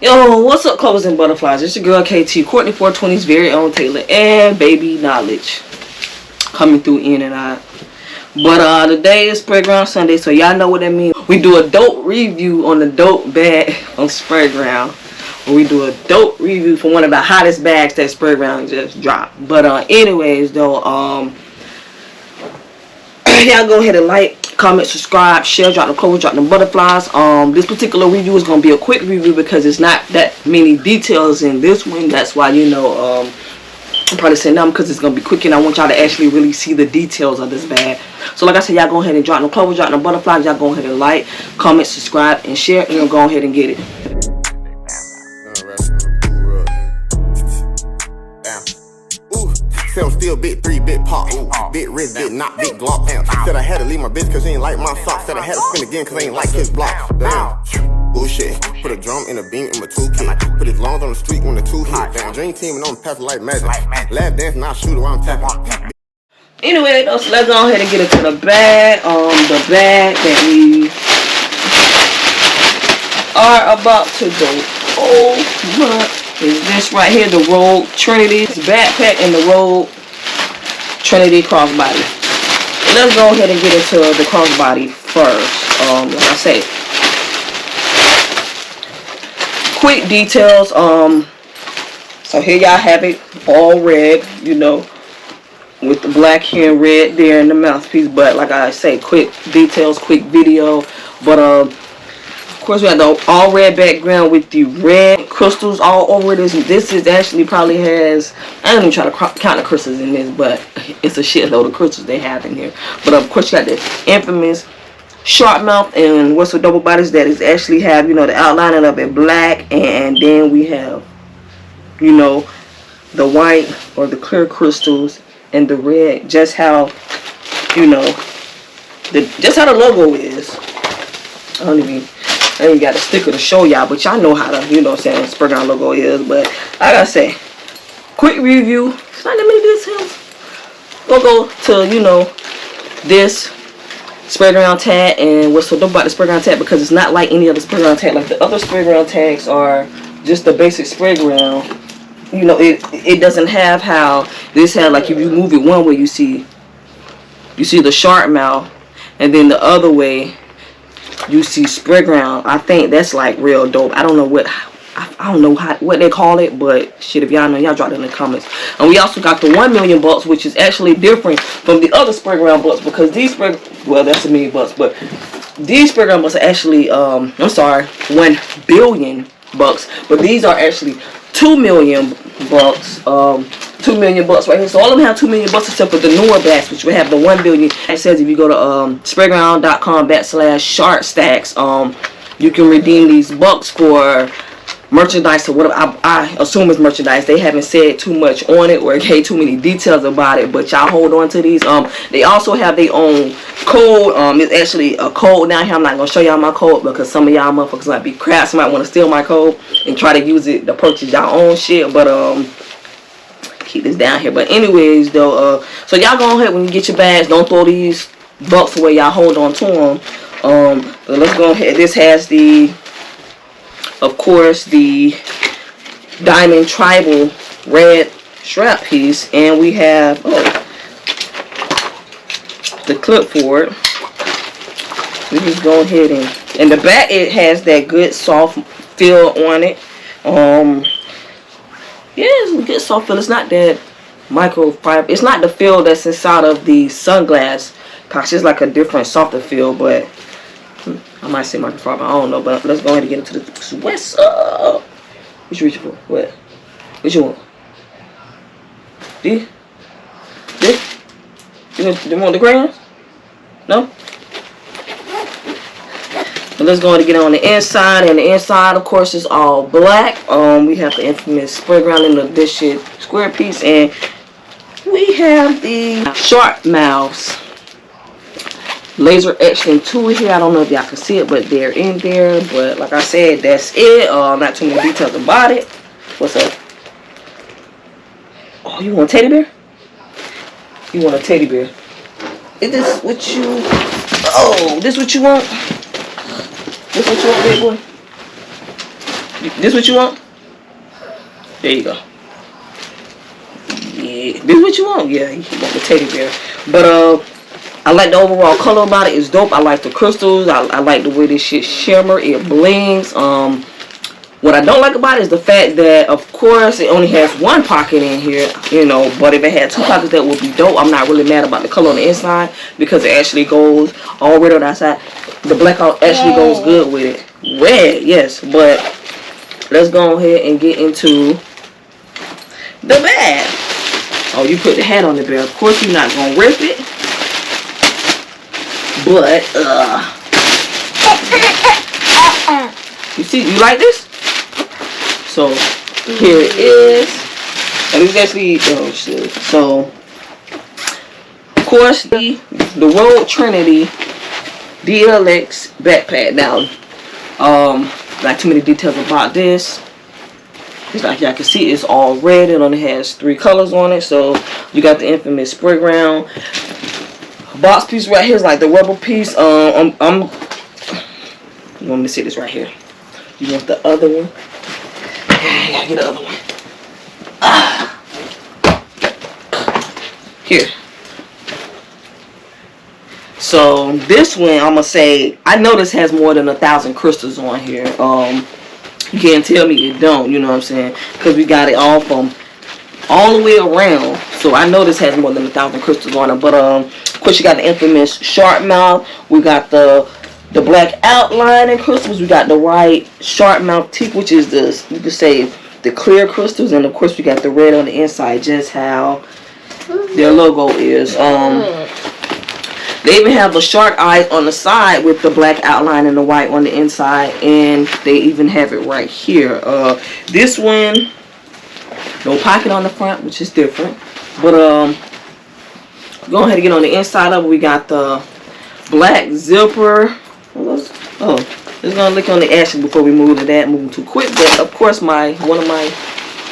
Yo, what's up, Clovers and Butterflies? It's your girl KT, Courtney 420's very own Taylor, and baby knowledge coming through in and out. But today is Sprayground Sunday, so y'all know what that means. We do a dope review on the dope bag on Sprayground. We do a dope review for one of the hottest bags that Sprayground just dropped. But anyways though, y'all go ahead and like, comment, subscribe, share, drop the clovers, drop the butterflies. This particular review is gonna be a quick review because it's not that many details in this one. That's why, you know, I'm probably saying them because it's gonna be quick and I want y'all to actually really see the details of this bag. So like I said, y'all go ahead and drop the clovers, drop the butterflies. Y'all go ahead and like, comment, subscribe, and share, and you'll go ahead and get it. Said I'm still big 3, big pop, big wrist, big knock, big glock. Said I had to leave my bitch cause he ain't like my socks. Said I had to spin again cause I ain't like his block. Damn, bullshit. Put a drum in a beam in my toolkit. Put his lungs on the street when the two hit. Damn, dream team and I'm passing like magic. Lab dance and I shoot it while I'm tapping. Anyway, though, so let's go ahead and get into the bag. The bag that we are about to go over is this right here, the Rouge Trinity backpack and the Rouge Trinity crossbody. Let's go ahead and get into the crossbody first. Like I say, quick details. So here y'all have it, all red, you know, with the black here and red there in the mouthpiece. But like I say, quick details, quick video. But of course, we have the all red background with the red crystals all over this. This is actually probably has, I don't even try to count the crystals in this, but it's a shitload of crystals they have in here. But of course, you got the infamous sharp mouth and what's with double bodies that is actually have, you know, the outlining of it black, and then we have, you know, the white or the clear crystals and the red. Just how, you know, just how the logo is. I ain't got a sticker to show y'all, but y'all know how to, you know what I'm saying, Sprayground logo is. But like I say, quick review. It's not that many details. We'll go to, you know, this Sprayground tag and what's so dope about the Sprayground tag, because it's not like any other Sprayground tag. Like the other Sprayground tags are just the basic Sprayground. You know, it doesn't have how this has, like if you move it one way, you see the sharp mouth, and then the other way you see Sprayground. I think that's like real dope. I don't know what what they call it, but shit, if y'all know, y'all drop it in the comments. And we also got the 1 million bucks, which is actually different from the other Sprayground bucks, because these well, that's $1 million bucks, but these Sprayground bucks are actually I'm sorry, 1 billion bucks, but these are actually 2 million bucks. 2 million bucks right here. So all of them have 2 million bucks except for the newer bags, which we have the 1 billion. It says if you go to sprayground.com/shark stacks, you can redeem these bucks for merchandise or whatever. I assume it's merchandise. They haven't said too much on it or gave too many details about it, but y'all hold on to these. They also have their own code. It's actually a code down here. I'm not gonna show y'all my code because some of y'all motherfuckers might be crap. Somebody want to steal my code and try to use it to purchase y'all own shit. But keep this down here. But anyways though, so y'all go ahead when you get your bags, don't throw these bucks away. Y'all hold on to them. But let's go ahead. This has the, of course, the diamond tribal red strap piece, and we have the clip for it. We just go ahead and in the back it has that good soft feel on it. Yeah, it's a good soft feel. It's not that microfiber. It's not the feel that's inside of the sunglass pouch. It's like a different, softer feel. But I might say microfiber. I don't know. But let's go ahead and get into the. What's up? What you reaching for? What? What you want? D? You want the crayons? No? So let's go ahead and get on the inside, and the inside, of course, is all black. We have the infamous Sprayground in this shit square piece, and we have the sharp mouths laser etched into here. I don't know if y'all can see it, but they're in there. But like I said, that's it. Not too many details about it. What's up? Oh, you want a teddy bear? You want a teddy bear? Is this what you? Oh, this what you want? This what you want, big boy? This what you want? There you go. Yeah, this what you want? Yeah, you want the teddy bear. But I like the overall color about it. It's dope. I like the crystals. I like the way this shit shimmer. It blings. What I don't like about it is the fact that, of course, it only has one pocket in here, you know, but if it had two pockets, that would be dope. I'm not really mad about the color on the inside because it actually goes all red on the outside. The black actually goes good with it. Red, yes, but let's go ahead and get into the bag. Oh, you put the hat on the bear. Of course, you're not going to rip it, but, you see, you like this? So here it is, and it's actually oh shit. So of course the Rouge Trinity DLX backpack. Now, not too many details about this. It's like y'all can see, it's all red. It only has 3 colors on it. So you got the infamous Sprayground box piece right here. Is like the rubber piece. You want me to see this right here? You want the other one? I gotta get the other one. Here. So this one, I'm gonna say, I know this has more than 1,000 crystals on here. You can't tell me it don't. You know what I'm saying? Because we got it all from all the way around. So I know this has more than 1,000 crystals on it. But of course you got the infamous sharp mouth. We got the black outline and crystals. We got the white sharp mouth teeth, which is the, you could say, the clear crystals, and of course we got the red on the inside, just how their logo is. They even have the shark eyes on the side with the black outline and the white on the inside, and they even have it right here. This one, no pocket on the front, which is different. But go ahead and get on the inside of it. We got the black zipper. Oh, just gonna look on the action before we move to that. Moving too quick, but of course one of my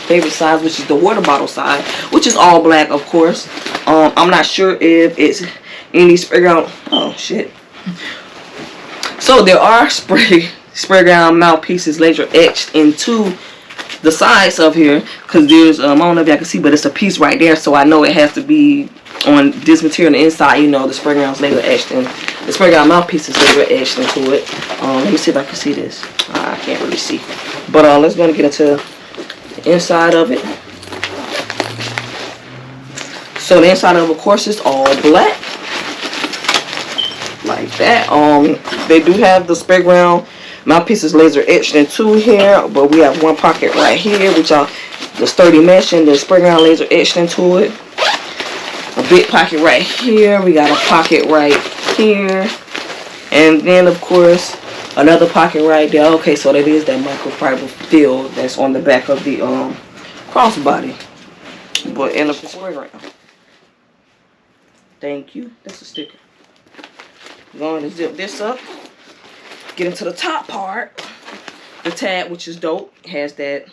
favorite size, which is the water bottle size, which is all black, of course. I'm not sure if it's any Sprayground. Oh shit. So there are Sprayground mouthpieces laser etched into the sides of here, because there's I don't know if y'all can see, but it's a piece right there, so I know it has to be on this material on the inside. You know, the Sprayground's laser etched, and the Sprayground mouthpiece is laser etched into it. Let me see if I can see this. I can't really see, but let's go and get into the inside of it. So the inside of course, is all black, like that. They do have the Sprayground mouthpieces laser etched into here, but we have one pocket right here, which are the sturdy mesh, and the Sprayground laser etched into it. A big pocket right here. We got a pocket right here, and then of course another pocket right there. Okay, so that is that microfiber feel that's on the back of the crossbody, but in the Sprayground. Thank you. That's a sticker. Going to zip this up. Get into the top part. The tag, which is dope, has that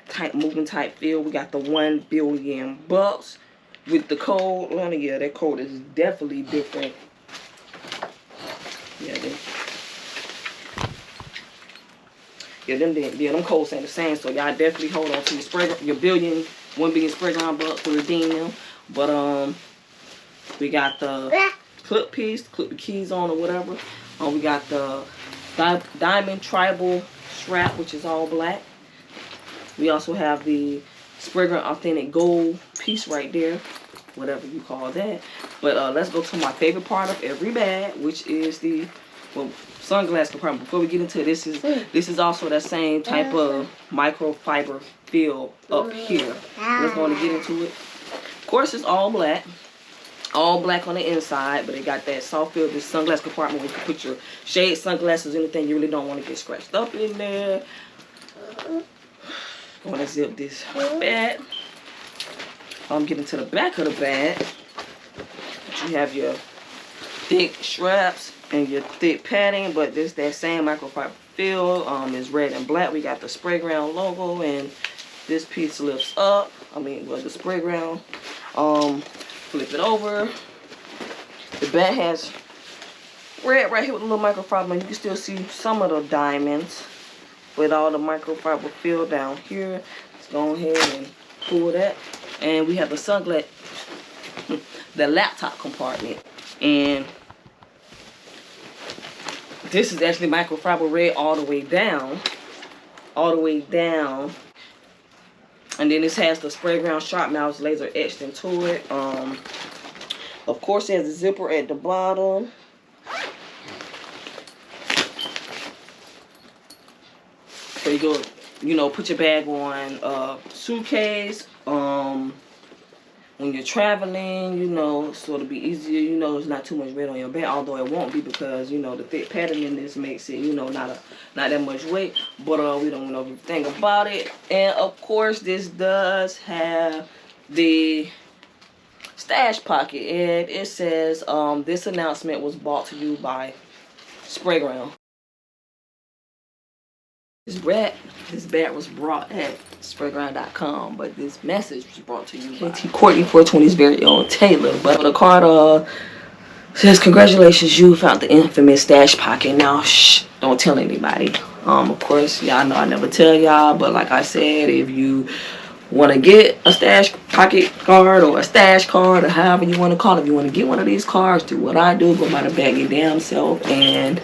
tight moving type feel. We got the 1 billion bucks with the code. Well, yeah, that code is definitely different. Them codes ain't the same. So y'all definitely hold on to your 1 billion Sprayground bucks to redeem them. But we got the clip piece, clip the keys on or whatever. We got the diamond tribal strap, which is all black. We also have the Sprayground authentic gold piece right there, whatever you call that. But let's go to my favorite part of every bag, which is the sunglass compartment. Before we get into this is also that same type of microfiber feel up here. Let's go and get into it. Of course, it's all black. All black on the inside, but it got that soft feel. This sunglass compartment where you can put your shade sunglasses, anything you really don't want to get scratched up in there. Going to zip this bag. I'm getting to the back of the bag. You have your thick straps and your thick padding, but this that same microfiber feel. Is red and black. We got the Sprayground logo, and this piece lifts up. The Sprayground. Flip it over. The back has red right here with a little microfiber. You can still see some of the diamonds. with all the microfiber fill down here. Let's go ahead and pull that. And we have the sunglass, the laptop compartment. And this is actually microfiber red all the way down. All the way down. And then this has the Sprayground sharp mouth laser etched into it. Of course, it has a zipper at the bottom. So you go, you know, put your bag on suitcase. When you're traveling, you know, so it'll be easier. You know, it's not too much weight on your bag, although it won't be because, you know, the thick pattern in this makes it, you know, not that much weight. But we don't know everything about it. And of course, this does have the stash pocket, and it says this announcement was brought to you by Sprayground. This bag was brought at Sprayground.com, but this message was brought to you by KT Courtney 420's very own Taylor. But the card says, "Congratulations, you found the infamous stash pocket. Now, shh, don't tell anybody." Of course, y'all know I never tell y'all, but like I said, if you want to get a stash pocket card or a stash card or however you want to call it, if you want to get one of these cards, do what I do, go buy the bag your damn self and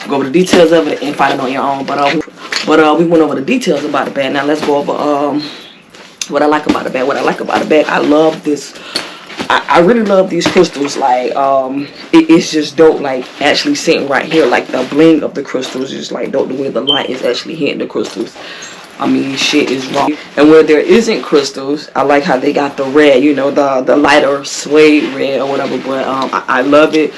go over the details of it and find it on your own. But we went over the details about the bag. Now let's go over what I like about the bag. What I like about the bag, I love this. I really love these crystals. Like it's just dope. Like actually sitting right here, like the bling of the crystals is like dope. The way the light is actually hitting the crystals. I mean, shit is raw. And where there isn't crystals, I like how they got the red. You know, the lighter suede red or whatever. But I love it.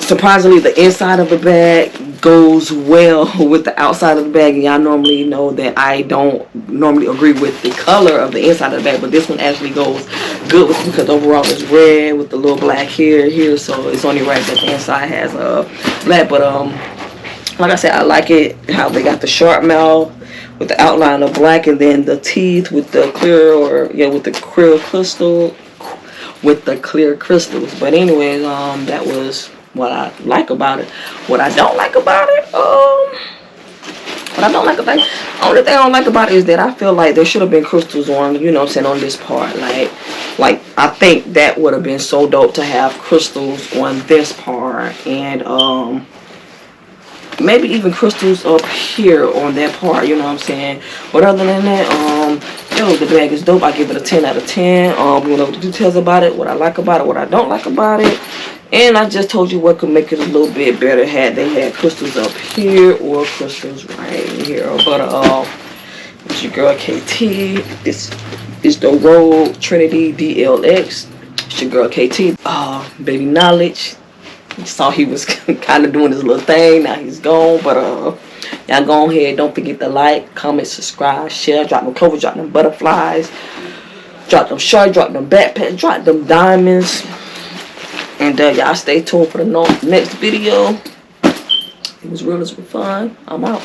Surprisingly, the inside of the bag goes well with the outside of the bag. And y'all normally know that I don't normally agree with the color of the inside of the bag, but this one actually goes good with it because overall it's red with the little black here. So it's only right that the inside has black. But like I said, I like it how they got the sharp mouth with the outline of black, and then the teeth with the clear with the clear crystal with the clear crystals. But anyways, that was what I like about it. What I don't like about it, the only thing I don't like about it is that I feel like there should have been crystals on, you know what I'm saying, on this part. Like I think that would have been so dope to have crystals on this part, and maybe even crystals up here on that part, you know what I'm saying. But other than that, yo, the bag is dope. I give it a 10 out of 10. We went over the details about it, what I like about it, what I don't like about it. And I just told you what could make it a little bit better had they had crystals up here or crystals right here. But it's your girl KT. This is the Rouge Trinity DLX. It's your girl KT. Baby Knowledge. You saw he was kind of doing his little thing. Now he's gone. But y'all go ahead. Don't forget to like, comment, subscribe, share. Drop them clovers, drop them butterflies. Drop them sharks, drop them backpacks, drop them diamonds. And y'all stay tuned for the next video. It was real, it was fun. I'm out.